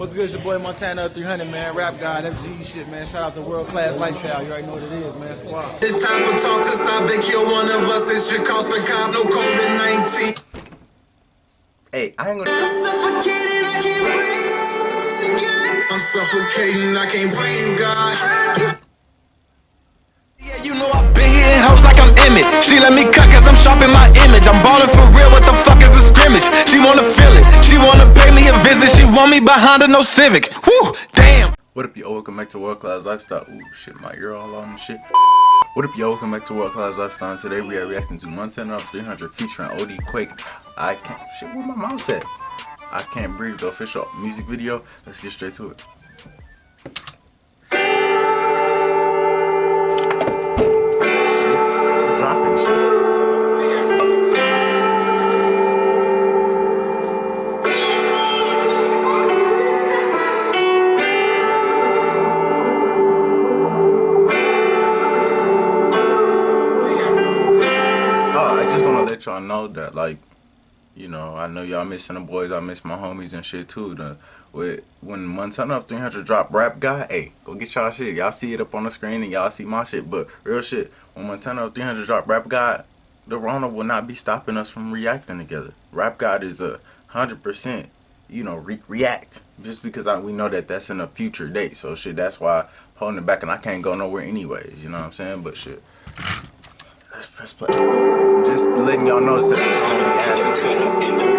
What's good? It's your boy Montana 300, man. Rap God, FG shit, man. Shout out to World Class Lifestyle. You already know what it is, man. Squad. It's time for talk to stop. They kill one of us. It should cost the cop. No COVID-19. Hey, I ain't gonna. I'm suffocating. I can't breathe. I'm suffocating. I can't breathe, God. Yeah, you know I've been hitting hoes like I'm Emmett. She let me cut cause I'm shopping my image. I'm ballin' for real, what the fuck is a scrimmage? She wanna feel it, she wanna pay me a visit. She want me behind her, no Civic. Woo, damn. What up, yo? Welcome back to World Class Lifestyle. Ooh, shit, my ear all on shit. What up, yo? Welcome back to World Class Lifestyle. And today we are reacting to Montana 300 featuring OD Quake. I can't. Shit, where my mouse at? I Can't Breathe, the official music video. Let's get straight to it. Dropping shit. I just want to let y'all know that, like, you know, I know y'all missing the boys. I miss my homies and shit too. When Montana 300 drop Rap God, hey, go get y'all shit. Y'all see it up on the screen and y'all see my shit. But real shit, when Montana 300 drop Rap God, the Rona will not be stopping us from reacting together. Rap God is 100%, you know, react. Just because we know that that's in a future date. So shit, that's why I'm holding it back and I can't go nowhere anyways. You know what I'm saying? But shit. Let's press play. Just letting y'all know that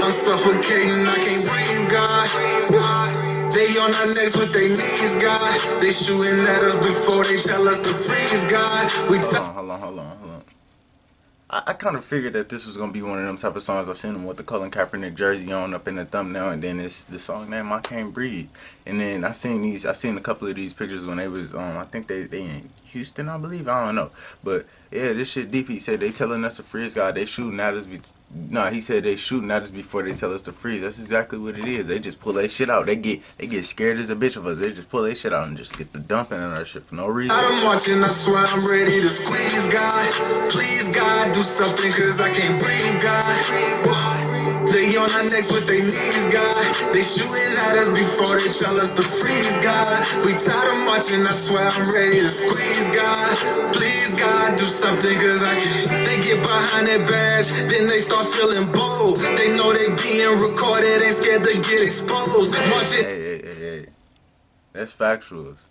I'm suffocating. I can't breathe, God. They on our necks with their knees, God. They shooting at us before they tell us to freeze, God. Hold on. I kind of figured that this was gonna be one of them type of songs. I seen them with the Colin Kaepernick jersey on up in the thumbnail, and then it's the song name I Can't Breathe. And then I seen a couple of these pictures when they was I think they in Houston, I believe. I don't know, but yeah, this shit deep. He said they telling us to freeze, God. They shooting at us. No, he said they shooting at us before they tell us to freeze. That's exactly what it is. They just pull their shit out. They get scared as a bitch of us. They just pull their shit out and just get the dumping on our shit for no reason. I'm watching, I swear I'm ready to squeeze, God. Please, God, do something, cause I can't breathe, God. They on our necks with their knees, God. They shooting at us before they tell us to freeze, God. We tired of marching, I swear I'm ready to squeeze, God. Please, God, do something, cause I can't. They get behind that badge, then they start feeling bold. They know they being recorded, ain't scared to get exposed. Hey. That's factuals.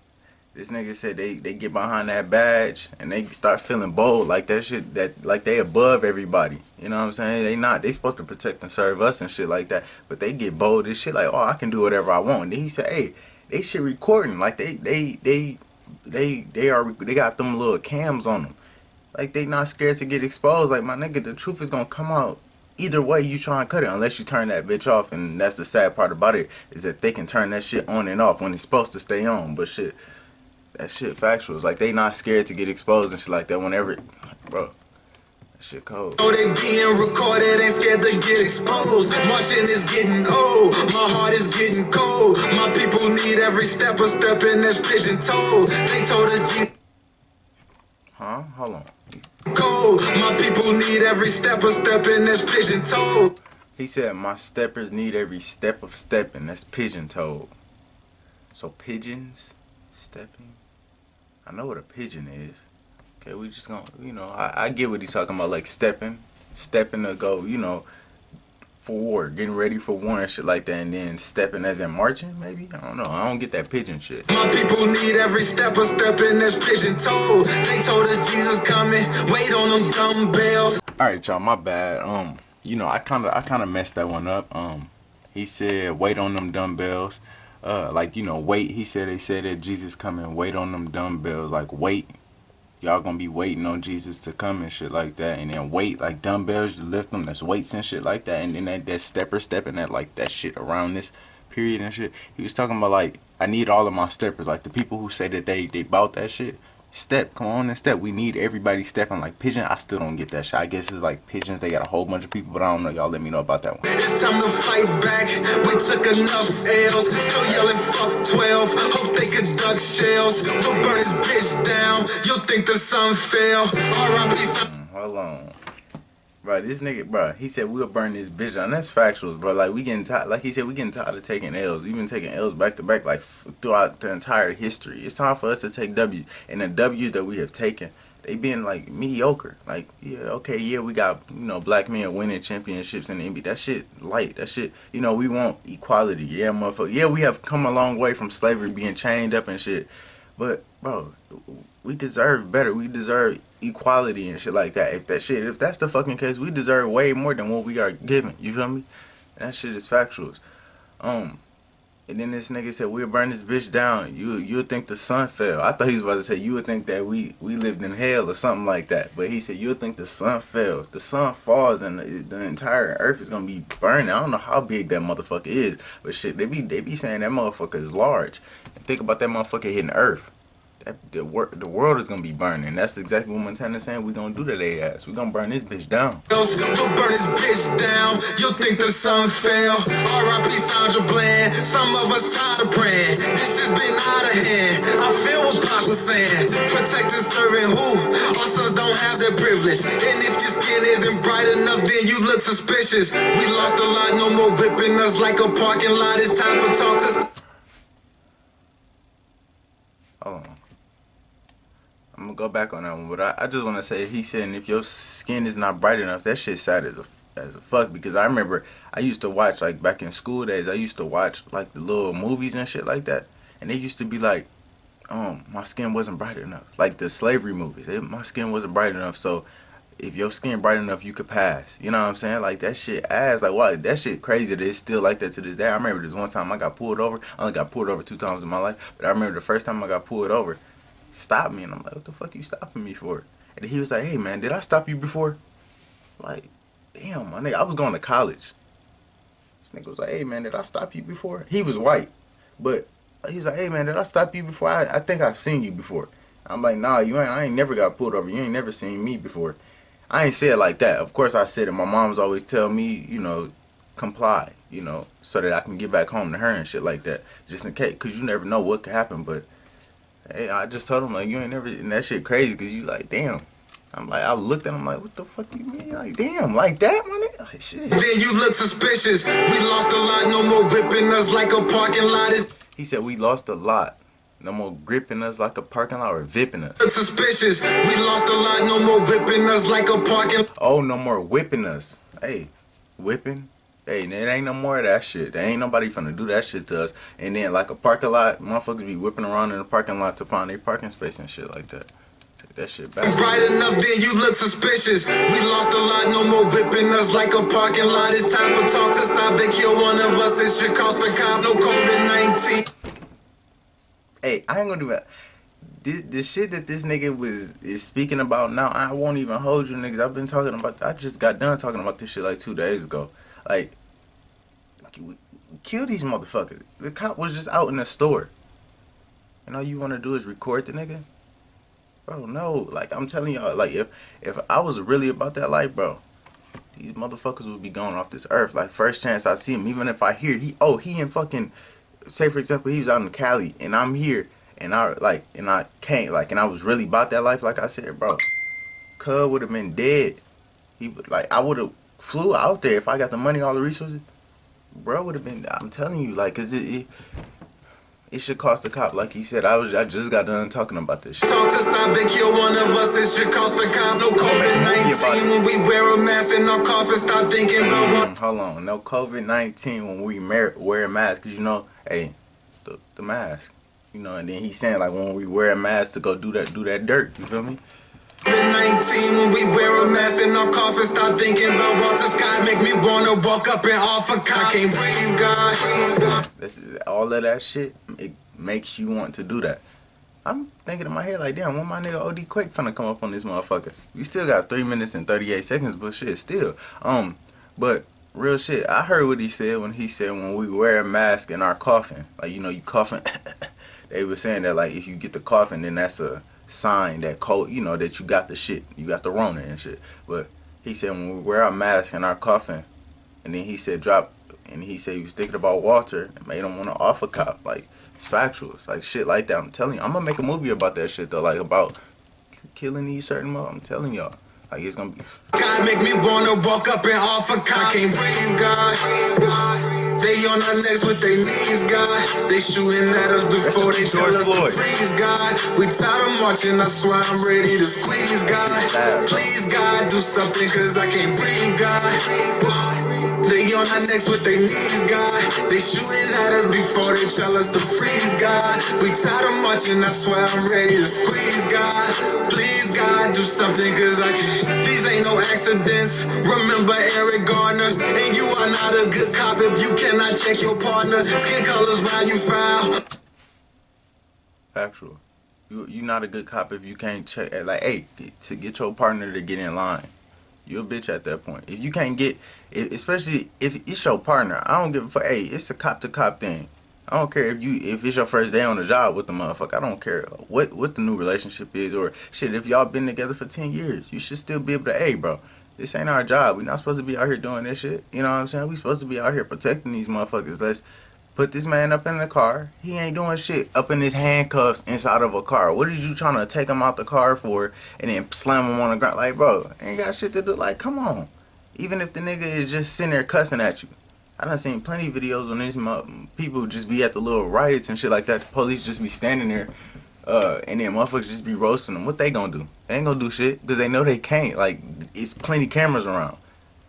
This nigga said they get behind that badge and they start feeling bold, like that shit, that like they above everybody. You know what I'm saying? They supposed to protect and serve us and shit like that. But they get bold as shit, like, oh, I can do whatever I want. And then he said, hey, they shit recording, like they got them little cams on them. Like they not scared to get exposed. Like, my nigga, the truth is gonna come out. Either way you try and cut it, unless you turn that bitch off. And that's the sad part about it, is that they can turn that shit on and off when it's supposed to stay on. But shit, that shit factual. Like, they not scared to get exposed and shit like that whenever, bro. That shit cold. Oh, they being recorded, ain't scared to get exposed. Marching is getting old, my heart is getting cold. My people need every step of stepping that's pigeon toed. They told us Huh? Hold on. cold. My people need every step of stepping that's pigeon toed. He said my steppers need every step of stepping that's pigeon toed. So pigeons stepping? I know what a pigeon is. Okay, we just gonna, you know, I get what he's talking about, like stepping to go, you know, for war, getting ready for war and shit like that, and then stepping as in marching, maybe? I don't know. I don't get that pigeon shit. My people need every step of stepping that's pigeon toed. They told us Jesus coming, wait on them dumbbells. Alright, y'all, my bad. You know, I kinda messed that one up. He said wait on them dumbbells. Like, you know, wait. He said they said that Jesus coming, wait on them dumbbells. Like, wait. Y'all gonna be waiting on Jesus to come and shit like that. And then weight, like dumbbells, you lift them, that's weights and shit like that. And then that stepping that, like, that shit around this period and shit. He was talking about, like, I need all of my steppers. Like, the people who say that they bought that shit. Step, come on and step. We need everybody stepping. Like pigeon, I still don't get that shit. I guess it's like pigeons, they got a whole bunch of people, but I don't know. Y'all let me know about that one. It's time to fight back. We took enough L's. Still yelling fuck 12. Hope they could duck shells. We'll burn this bitch down. You'll think the sun fell. R.I.P. Hold on. Bro, this nigga, bro, he said we'll burn this bitch down. That's factuals, bro. Like, we getting tired. Like he said, we getting tired of taking L's. We've been taking L's back to back, like, throughout the entire history. It's time for us to take W's. And the W's that we have taken, they been, like, mediocre. Like, yeah, okay, yeah, we got, black men winning championships in the NBA. That shit light. That shit, we want equality. Yeah, motherfucker. Yeah, we have come a long way from slavery, being chained up and shit. But, bro, we deserve better. We deserve equality and shit like that. If that's the fucking case, we deserve way more than what we are given. You feel me? That shit is factuals. And then this nigga said we'll burn this bitch down. You'll think the sun fell. I thought he was about to say you would think that we lived in hell or something like that. But he said you'll think the sun fell. The sun falls and the entire earth is gonna be burning. I don't know how big that motherfucker is, but shit, they be saying that motherfucker is large. And think about that motherfucker hitting earth. The world is gonna be burning. That's exactly what Montana's saying. We gonna do to their ass. We gonna burn this bitch down. We'll burn this bitch down. You'll think the sun fell. R.I.P. Sandra Bland. Some of us tired of praying. This shit's been out of hand. I feel what Pac was saying. Protect and serving who? Our sons don't have that privilege. And if your skin isn't bright enough, then you look suspicious. We lost a lot. No more whipping us like a parking lot. It's time for talk to. Hold on. I'm gonna go back on that one, but I just want to say he said if your skin is not bright enough, that shit sad as a fuck. Because I remember I used to watch, like, back in school days, I used to watch, like, the little movies and shit like that, and they used to be like, my skin wasn't bright enough, like the slavery movies. My skin wasn't bright enough, so if your skin bright enough, you could pass. You know what I'm saying? Like, that shit ass. Like, why? That shit crazy that it's still like that to this day. I remember this one time I got pulled over. I only got pulled over 2 times in my life, but I remember the first time I got pulled over, stopped me, and I'm like, what the fuck you stopping me for? And he was like, hey man, did I stop you before? Like, damn, my nigga, I was going to college. This nigga was like, hey man, did I stop you before? He was white, but he was like, hey man, did I stop you before? I think I've seen you before. I'm like, nah, I ain't never got pulled over. You ain't never seen me before. I ain't say it like that. Of course I said it. My mom's always tell me, comply, so that I can get back home to her and shit like that, just in case, because you never know what could happen. But hey, I just told him, like, you ain't never, and that shit crazy, because you like, damn. I'm like, I looked at him like, what the fuck you mean? Like, damn, like that, my nigga? Like, shit. Then you look suspicious. We lost a lot, no more whipping us like a parking lot. He said we lost a lot. No more gripping us like a parking lot or vipping us. Look suspicious. We lost a lot, no more whipping us like a parking. Oh, no more whipping us. Hey, whipping? Hey, there ain't no more of that shit. There ain't nobody finna do that shit to us. And then, like a parking lot, motherfuckers be whipping around in the parking lot to find their parking space and shit like that. Take that shit back. Bright enough, then you look suspicious. We lost a lot, no more whipping us like a parking lot. It's time for talk to stop. They kill one of us. It should cost a cop. No COVID-19. Hey, I ain't gonna do that. This shit that this nigga is speaking about now, I won't even hold you niggas. I've been talking about. I just got done talking about this shit like 2 days ago. Like, kill these motherfuckers. The cop was just out in the store, and all you want to do is record the nigga. Bro, no. Like, I'm telling y'all, like, if I was really about that life, bro, these motherfuckers would be gone off this earth. Like, first chance I see him, even if I hear he in fucking, say for example, he was out in Cali and I'm here and I can't, like, and I was really about that life, like I said, bro, cuz would have been dead. He would, like, I would have flew out there if I got the money, all the resources, bro, would have been, I'm telling you, like, cause it should cost the cop, like he said. I just got done talking about this shit. Talk to stop, they kill one of us. It should cost the cop. No COVID-19 when we wear a mask in our coffin. Stop thinking about what. Hold on, no COVID-19 when we wear a mask, cause hey, the mask, and then he's saying like when we wear a mask to go do that dirt. You feel me? COVID-19 when we wear a mask in our coffin. Stop thinking about Walter Scott. Make me wanna walk up and off a cock. Can't breathe, God. All of that shit, it makes you want to do that. I'm thinking in my head like, damn, when my nigga OD Quake finna come up on this motherfucker? We still got 3 minutes and 38 seconds, but shit, still. But real shit, I heard what he said when we wear a mask in our coffin, like, you coughing. They were saying that, like, if you get the coughing, then that's a sign that that you got the shit, you got the Rona and shit. But he said when we wear our mask in our coffin, and then he said he was thinking about Walter and made him want to off a cop. Like, it's factuals, like shit like that. I'm telling you, I'm gonna make a movie about that shit though, like about killing these certain I'm telling y'all, Like it's gonna be. God make me wanna walk up and offer God. I can't breathe, God. They on our necks with their knees, God. They shooting at us before they tell us to freeze, God. We tired of marching, I swear I'm ready to squeeze, God. Please, God, do something, cause I can't breathe, God. They on our necks with their knees, God. They shooting at us before they tell us to freeze, God. We tired of marching, I swear I'm ready to squeeze, God. Please, God, do something, cause I can't. These ain't no accidents. Remember Eric Garner. And you are not a good cop if you cannot check your partner. Skin colors while you foul. Factual. You not a good cop if you can't check. Like, hey, to get your partner to get in line. You a bitch at that point. If you can't get, especially if it's your partner, I don't give a fuck. Hey, it's a cop to cop thing. I don't care if it's your first day on the job with the motherfucker. I don't care what the new relationship is or shit. If y'all been together for 10 years, you should still be able to. Hey, bro, this ain't our job. We not supposed to be out here doing this shit. You know what I'm saying? We supposed to be out here protecting these motherfuckers. Let's put this man up in the car. He ain't doing shit up in his handcuffs inside of a car. What are you trying to take him out the car for and then slam him on the ground? Like, bro, ain't got shit to do. Like, come on. Even if the nigga is just sitting there cussing at you. I done seen plenty of videos when these people just be at the little riots and shit like that. The police just be standing there and then motherfuckers just be roasting them. What they gonna do? They ain't gonna do shit because they know they can't. Like, it's plenty cameras around.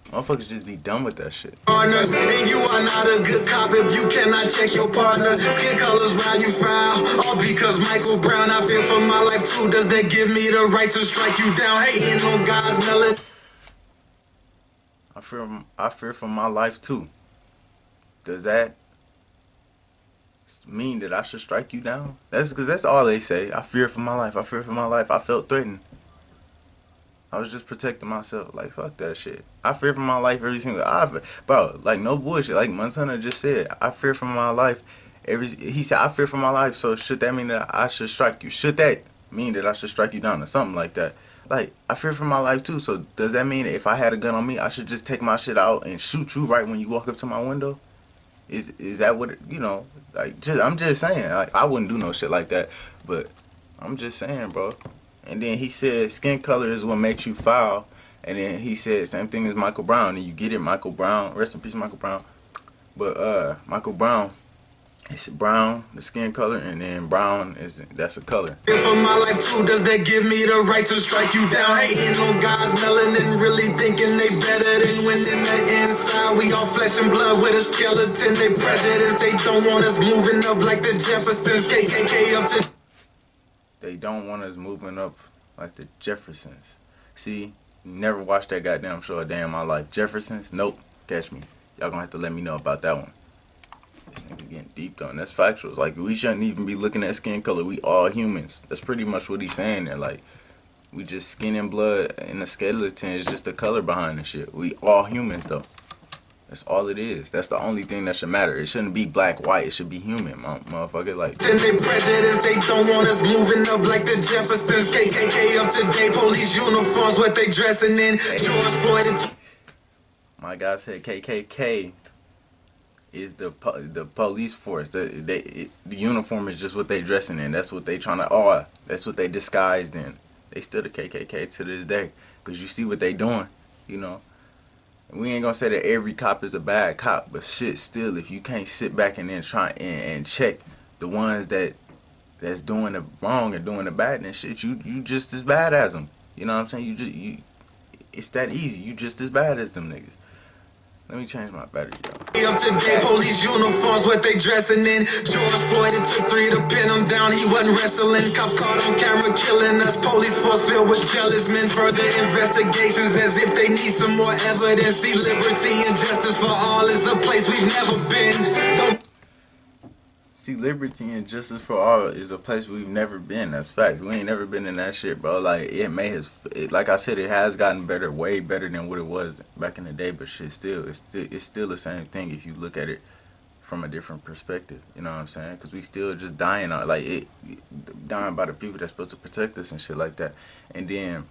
Motherfuckers just be done with that shit. And you are not a good cop if you cannot check your partner. Skin colors while you foul. All because Michael Brown, I fear for my life too. Does that give me the right to strike you down? Hating on God's melody. I fear for my life too. Does that mean that I should strike you down? That's because that's all they say. I fear for my life. I fear for my life. I felt threatened. I was just protecting myself. Like, fuck that shit. I fear for my life every single. Bro, like, no bullshit. Like Montana just said, I fear for my life. He said, I fear for my life. So should that mean that I should strike you? Should that mean that I should strike you down or something like that? Like, I fear for my life too. So does that mean that if I had a gun on me, I should just take my shit out and shoot you right when you walk up to my window? Is that what you know? Like, I'm just saying. Like, I wouldn't do no shit like that. But I'm just saying, bro. And then he said skin color is what makes you foul. And then he said same thing as Michael Brown. And you get it, Michael Brown. Rest in peace, Michael Brown. But Michael Brown, it's brown, the skin color, and then brown that's a color. For my life too, does that give me the right to strike you down? Hating on God's melanin, really thinking they better than when in the inside we all flesh and blood with a skeleton. They prejudice, they don't want us moving up like the Jeffersons. KKK up to. They don't want us moving up like the Jeffersons. See, never watched that goddamn show a day in my life. Jeffersons? Nope. Catch me. Y'all gonna have to let me know about that one. This nigga getting deep though, and that's factual. It's like, we shouldn't even be looking at skin color. We all humans. That's pretty much what he's saying there. Like, we just skin and blood, and the skeleton is just the color behind the shit. We all humans though. That's all it is. That's the only thing that should matter. It shouldn't be black, white. It should be human, motherfucker. Like, and they prejudice, they don't want us moving up like the Jeffersons. KKK up to date, police uniforms, what they dressing in. George Floyd. My guy said KKK is the police force. The uniform is just what they dressing in. That's what they trying to. Oh, that's what they disguised in. They still the KKK to this day. Cause you see what they doing, you know. We ain't gonna say that every cop is a bad cop, but shit, still, if you can't sit back and then try and check the ones that's doing the wrong and doing the bad, then shit, you just as bad as them. You know what I'm saying? It's that easy. You just as bad as them niggas. Let me change my battery, y'all. Up to date, police uniforms, what they dressing in. George Floyd, it took 3 to pin him down. He wasn't wrestling. Cops caught on camera killing us. Police force filled with jealous men. Further investigations as if they need some more evidence. See, liberty and justice for all is a place we've never been. Don't See, liberty and justice for all is a place we've never been. That's facts. We ain't never been in that shit, bro. Like, like I said, it has gotten better, way better than what it was back in the day. But shit, it's still the same thing if you look at it from a different perspective. You know what I'm saying? Because we still just dying on, like, dying by the people that's supposed to protect us and shit like that. And then,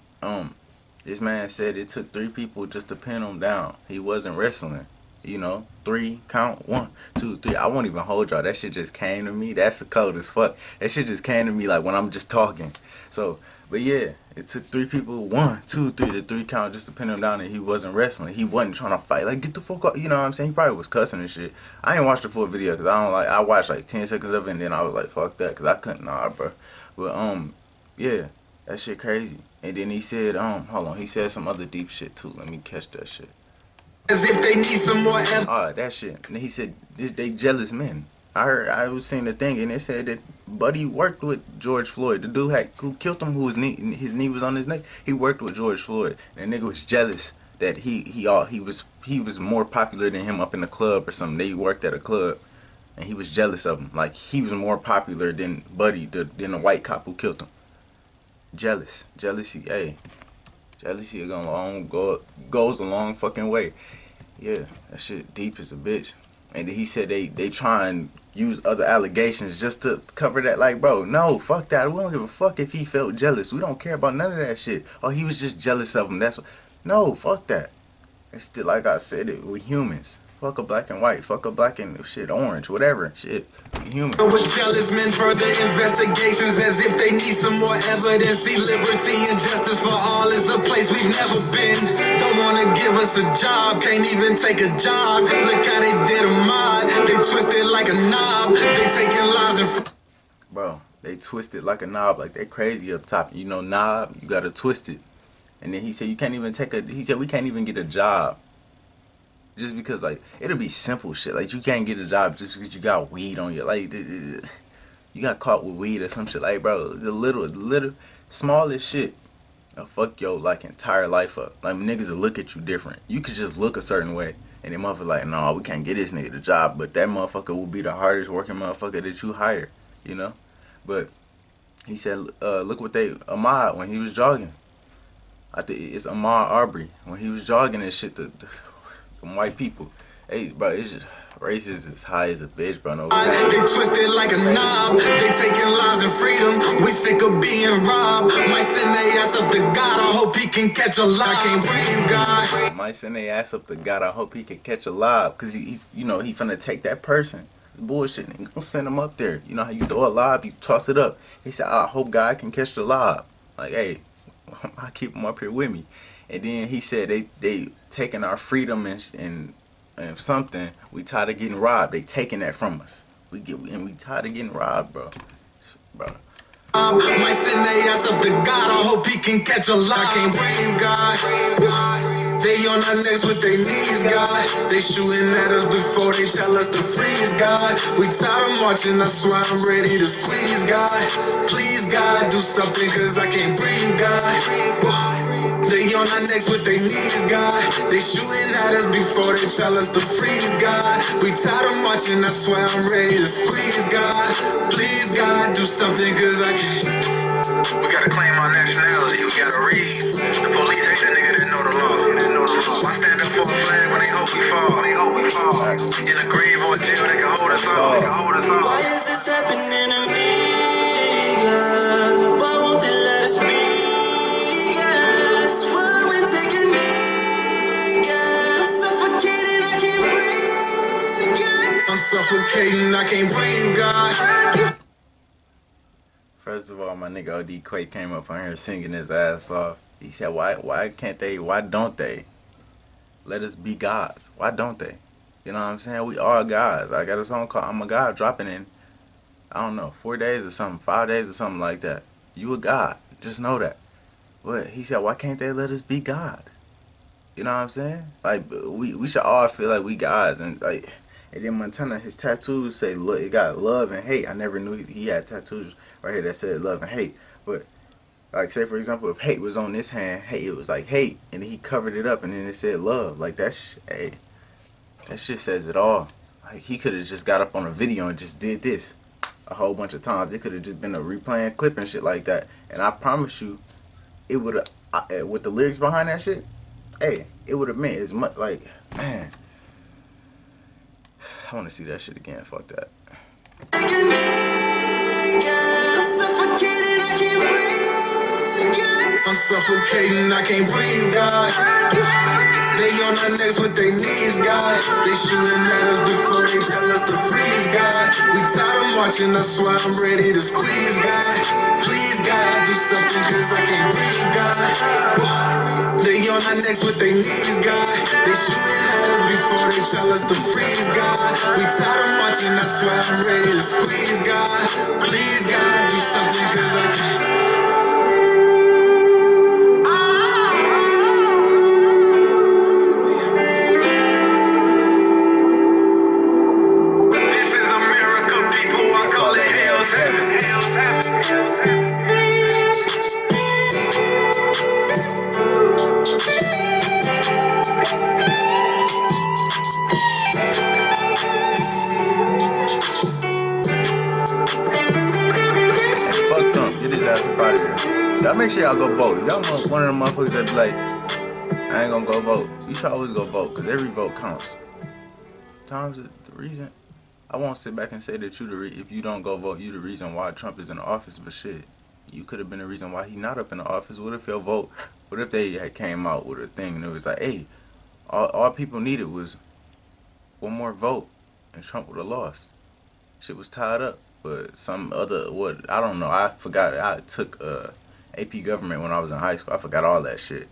this man said it took 3 people just to pin him down. He wasn't wrestling. You know, 3, count, 1, 2, 3. I won't even hold y'all. That shit just came to me. That's the code as fuck. That shit just came to me like when I'm just talking. So, But yeah, it took 3 people, 1, 2, 3, the 3 count just to pin him down, and he wasn't wrestling. He wasn't trying to fight. Like, get the fuck up. You know what I'm saying? He probably was cussing and shit. I didn't watch the full video because I watched like 10 seconds of it, and then I was like, fuck that, because I couldn't, nah, bro. But, yeah, that shit crazy. And then he said, hold on, he said some other deep shit too. Let me catch that shit. As if they need some more That shit. And he said, they jealous men. I was seeing the thing, and it said that Buddy worked with George Floyd. The dude who killed him, his knee was on his neck. He worked with George Floyd, and the nigga was jealous that he was more popular than him up in the club or something. They worked at a club, and he was jealous of him. Like he was more popular than Buddy, than the white cop who killed him. Jealousy, hey, jealousy goes a long fucking way. Yeah, that shit deep as a bitch. And then he said they try and use other allegations just to cover that. Like, bro, no, fuck that. We don't give a fuck if he felt jealous. We don't care about none of that shit. Oh, he was just jealous of him. No, fuck that. It's still, like I said, we humans. Fuck a black and white. Fuck a black and shit orange. Whatever. Shit. We human. with jealous men, further investigations as if they need some more evidence. See, liberty and justice for all is a place we've never been. Don't wanna give us a job, can't even take a job. Look how they did a mod, they twisted like a knob. They taking lives and Bro, they twist it like a knob, like they crazy up top. You know, knob, you gotta twist it. And then he said we can't even get a job. Just because, like, it'll be simple shit. Like, you can't get a job just because you got weed on you. Like, you got caught with weed or some shit. Like, bro, the little, smallest shit will fuck your, like, entire life up. Like, niggas will look at you different. You could just look a certain way. And the motherfucker like, no, we can't get this nigga the job. But that motherfucker will be the hardest working motherfucker that you hire. You know? But he said, look what Ahmaud, when he was jogging. I think it's Ahmaud Arbery. When he was jogging and shit, the white people, hey, bro, it's just racist as high as a bitch, bro. No, they twisted like a knob. They taking lives and freedom. We sick of being robbed. Might send they ass up to God. I hope he can catch a lie. I can't breathe, God. Might send they ass up to God. I hope he can catch a lob, cause he finna take that person. It's bullshit. He gonna send him up there. You know how you throw a lob, you toss it up. He said, I hope God can catch the lob. Like, hey, I keep him up here with me. And then he said they taking our freedom and something. We tired of getting robbed. They taking that from us. We tired of getting robbed, bro. Might send they ass up to God. I hope he can catch a lie. I can't breathe, God. They on our necks with their knees, God. They shooting at us before they tell us to freeze, God. We tired of marching. I swear I'm ready to squeeze, God. Please, God, do something, cause I can't breathe, God. They on our necks with their knees, God. They shooting at us before they tell us to freeze, God. We tired of marching, I swear I'm ready to squeeze, God. Please, God, do something, cause I can't. We gotta claim our nationality, we gotta read. The police hate the nigga that know the law. Why stand up for a flag when they hope we fall? In a grave or a jail, they can hold us all. Why is this happening to me, girl? Why won't they let us be? I'm suffocating, I can't breathe, God. First of all, my nigga OD Quake came up on here singing his ass off. He said, why don't they let us be gods? Why don't they? You know what I'm saying? We are gods. I got a song called I'm a God dropping in, I don't know, 4 days or something, 5 days or something like that. You a god. Just know that. But he said, why can't they let us be God? You know what I'm saying? Like, we should all feel like we gods. And like, and then Montana, his tattoos say, look, it got love and hate. I never knew he had tattoos right here that said love and hate. But like, say for example, if hate was on this hand, hate, it was like hate, and he covered it up and then it said love. Like, that shit says it all. Like, he could have just got up on a video and just did this a whole bunch of times. It could have just been a replaying clip and shit like that. And I promise you, it would have, with the lyrics behind that shit, hey, it would have meant as much. Like, man, I want to see that shit again. Fuck that. I'm suffocating, I can't breathe, God. They on our necks with their knees, God. They shooting at us before they tell us to freeze, God. We tired of watching, that's why I'm ready to squeeze, God. Please, God, do something, cause I can't breathe, God. They on our necks with their knees, God. They shooting at us before they tell us to freeze, God. We tired of watching, that's why I'm ready to squeeze, God. Please, God, do something, cause I can't. This is America, people. I call it Hell's Heaven. Fuck Trump. Get his ass up out of here. Y'all make sure y'all go vote. Y'all one of them motherfuckers that be like, I ain't gonna go vote. You should always go vote, cause every vote counts. Times the reason I won't sit back and say that if you don't go vote, you the reason why Trump is in the office. But shit, you could have been the reason why he not up in the office. What if your vote? What if they had came out with a thing and it was like, hey, all people needed was one more vote, and Trump would have lost. Shit was tied up. But some other I don't know. I forgot. I took AP government when I was in high school. I forgot all that shit.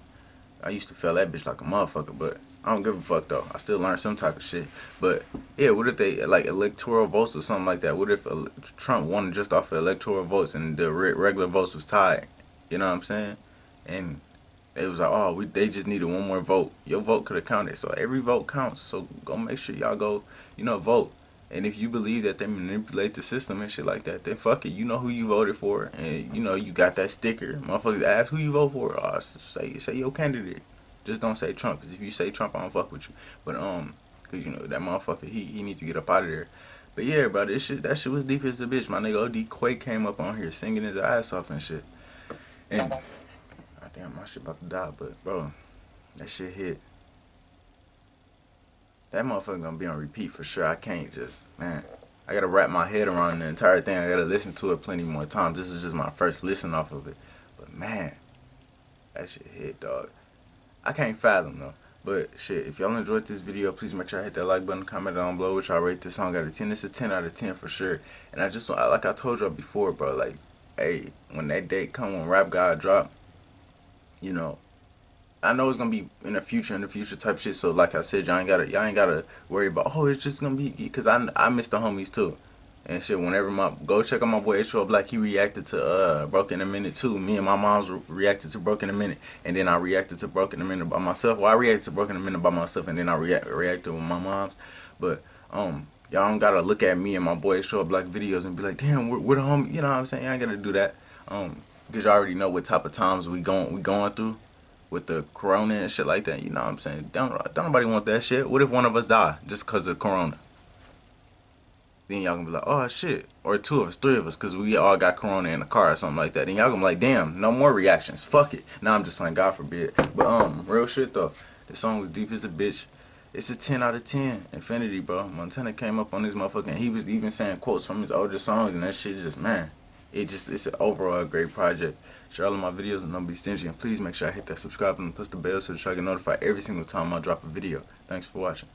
I used to feel that bitch like a motherfucker, but I don't give a fuck though. I still learned some type of shit. But yeah, what if they like electoral votes or something like that? What if Trump won just off of electoral votes and the regular votes was tied? You know what I'm saying? And it was like, oh, they just needed one more vote. Your vote could have counted. So every vote counts. So go make sure y'all go, vote. And if you believe that they manipulate the system and shit like that, then fuck it. You know who you voted for, and you got that sticker. Motherfuckers ask who you vote for. Say your candidate. Just don't say Trump, because if you say Trump, I don't fuck with you. But because that motherfucker, he needs to get up out of there. But yeah, bro, that shit was deep as a bitch. My nigga OD Quake came up on here singing his ass off and shit. And damn, my shit about to die. But bro, that shit hit. That motherfucker gonna be on repeat for sure. I can't I gotta wrap my head around the entire thing. I gotta listen to it plenty more times. This is just my first listen off of it. But man, that shit hit, dog. I can't fathom though. But shit, if y'all enjoyed this video, please make sure I hit that like button, comment down below which y'all rate this song out of 10. It's a 10 out of 10 for sure. And I just like I told y'all before, bro, like, hey, when that date come, when Rap God drop, I know it's gonna be in the future type shit. So like I said, y'all ain't gotta worry about, oh, it's just gonna be, because I miss the homies too. And shit, whenever go check out my boy H.O. Black, he reacted to Broke in a Minute too. Me and my moms reacted to Broke in a Minute, and then I reacted to Broke in a Minute by myself. Well, I reacted to Broke in a Minute by myself, and then I reacted with my moms. But y'all don't gotta look at me and my boy H.O. Black videos and be like, damn, we're the homie. You know what I'm saying? I ain't gotta do that. Because y'all already know what type of times we going through with the corona and shit like that. You know what I'm saying? Don't nobody want that shit. What if one of us die just because of corona? Then y'all gonna be like, oh shit. Or 2 of us, 3 of us, because we all got corona in the car or something like that. Then y'all gonna be like, damn, no more reactions. Fuck it. Now I'm just playing, God forbid. But real shit though. This song was deep as a bitch. It's a 10 out of 10. Infinity, bro. Montana came up on this motherfucker and he was even saying quotes from his older songs, and that shit just, man. It's an overall great project. Share all of my videos and don't be stingy. And please make sure I hit that subscribe button and push the bell so that y'all get notified every single time I drop a video. Thanks for watching.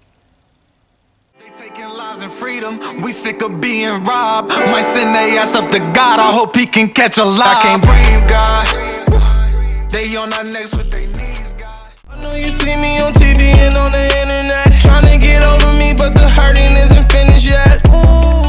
They taking lives and freedom. We sick of being robbed. Might send they ass up to God. I hope he can catch a lie. I can't breathe, God. They on our necks with their knees, God. I know you see me on TV and on the internet, trying to get over me, but the hurting isn't finished yet. Ooh.